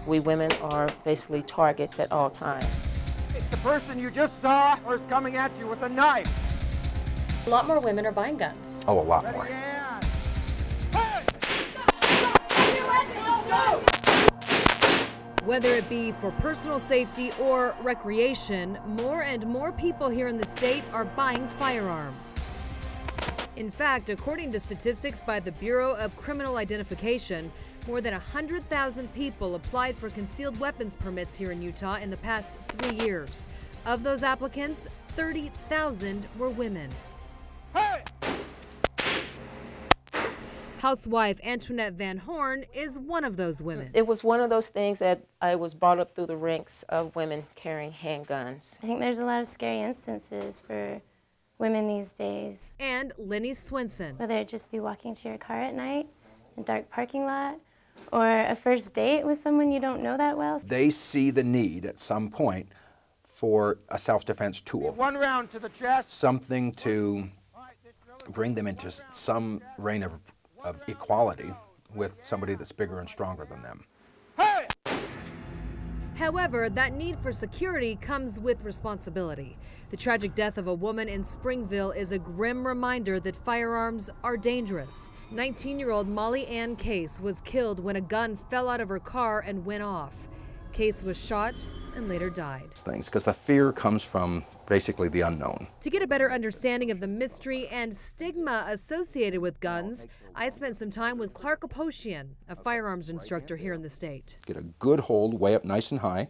We women are basically targets at all times. The person you just saw is coming at you with a knife. A lot more women are buying guns. Oh, a lot more. Whether it be for personal safety or recreation, more and more people here in the state are buying firearms. In fact, according to statistics by the Bureau of Criminal Identification, more than 100,000 people applied for concealed weapons permits here in Utah in the past 3 years. Of those applicants, 30,000 were women. Hey! Housewife Antoinette Van Horn is one of those women. It was one of those things that I was brought up through the ranks of women carrying handguns. I think there's a lot of scary instances for women these days. And Lenny Swinson. Whether it just be walking to your car at night, in a dark parking lot, or a first date with someone you don't know that well. They see the need at some point for a self-defense tool. One round to the chest. Something to bring them into some reign of equality with somebody that's bigger and stronger than them. Hey! However, that need for security comes with responsibility. The tragic death of a woman in Springville is a grim reminder that firearms are dangerous. 19-year-old Molly Ann Case was killed when a gun fell out of her car and went off. Case was shot and later died. Because the fear comes from basically the unknown. To get a better understanding of the mystery and stigma associated with guns, I spent some time with Clark Aposhian, a firearms instructor here in the state. Get a good hold, way up nice and high,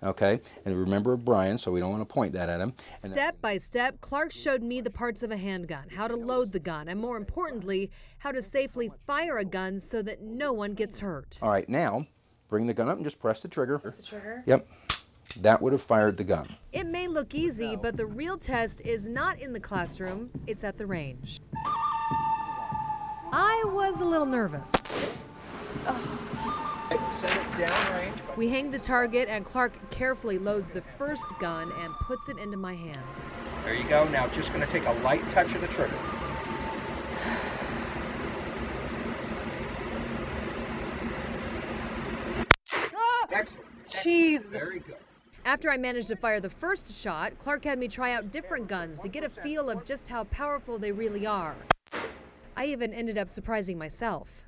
okay? And remember Brian, so we don't want to point that at him. Step by step, Clark showed me the parts of a handgun, how to load the gun, and more importantly, how to safely fire a gun so that no one gets hurt. All right, now, bring the gun up and just press the trigger. Press the trigger? Yep. That would have fired the gun. It may look easy, but the real test is not in the classroom, it's at the range. I was a little nervous. Set it downrange. We hang the target and Clark carefully loads the first gun and puts it into my hands. There you go. Now just going to take a light touch of the trigger. Excellent. Jeez. Very good. After I managed to fire the first shot, Clark had me try out different guns to get a feel of just how powerful they really are. I even ended up surprising myself.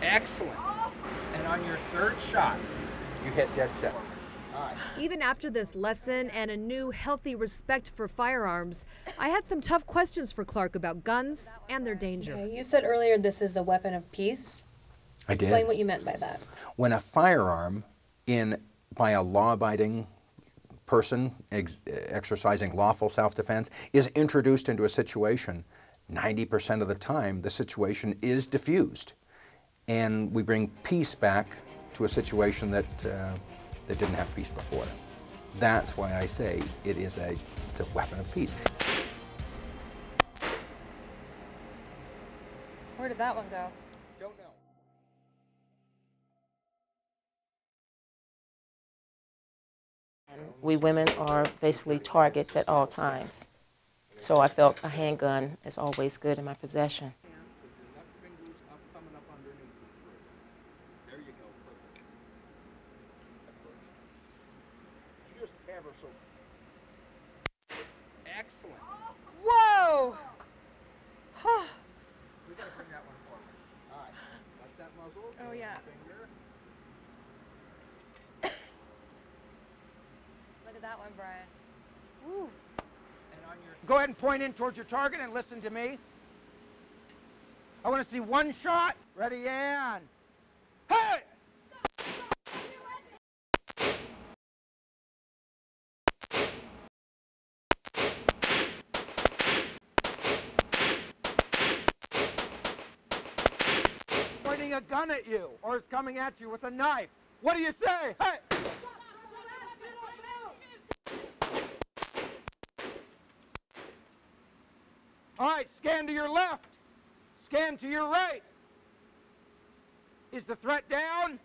Excellent. And on your third shot, you hit dead center. All right. Even after this lesson and a new healthy respect for firearms, I had some tough questions for Clark about guns and their danger. Okay, you said earlier this is a weapon of peace. I did. Explain what you meant by that. When a firearm by a law-abiding person exercising lawful self-defense is introduced into a situation, 90% of the time the situation is diffused. And we bring peace back to a situation that didn't have peace before. That's why I say it's a weapon of peace. Where did that one go? Don't know. We women are basically targets at all times. So I felt a handgun is always good in my possession. Excellent. Whoa! We gotta bring that one forward. All right. Like that muzzle. Oh, yeah. Finger. Look at that one, Brian. Woo. And on your Go ahead and point in towards your target and listen to me. I want to see one shot. Ready, and hey! Pointing a gun at you, or is coming at you with a knife. What do you say? Hey! All right, scan to your left. Scan to your right. Is the threat down?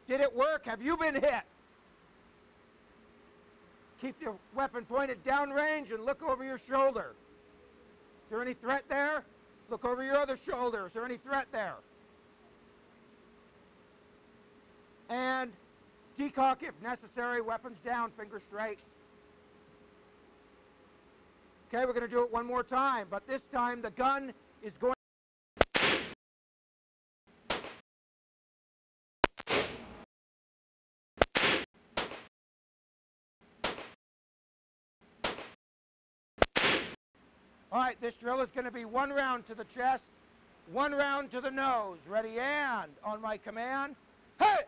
Did it work? Have you been hit? Keep your weapon pointed downrange and look over your shoulder. Is there any threat there? Look over your other shoulder. Is there any threat there? Decock if necessary, weapons down, fingers straight. Okay, we're going to do it one more time, but this time the gun is going. All right, this drill is going to be 1 round to the chest, 1 round to the nose. Ready, and on my command, hey!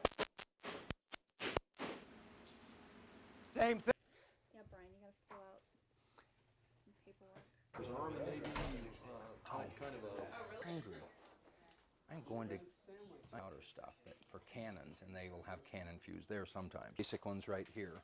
Same thing. Yeah, Brian, you gotta fill out some paperwork. Angry. I'm going to outer stuff that for cannons, and they will have cannon fuse there sometimes. Basic ones right here.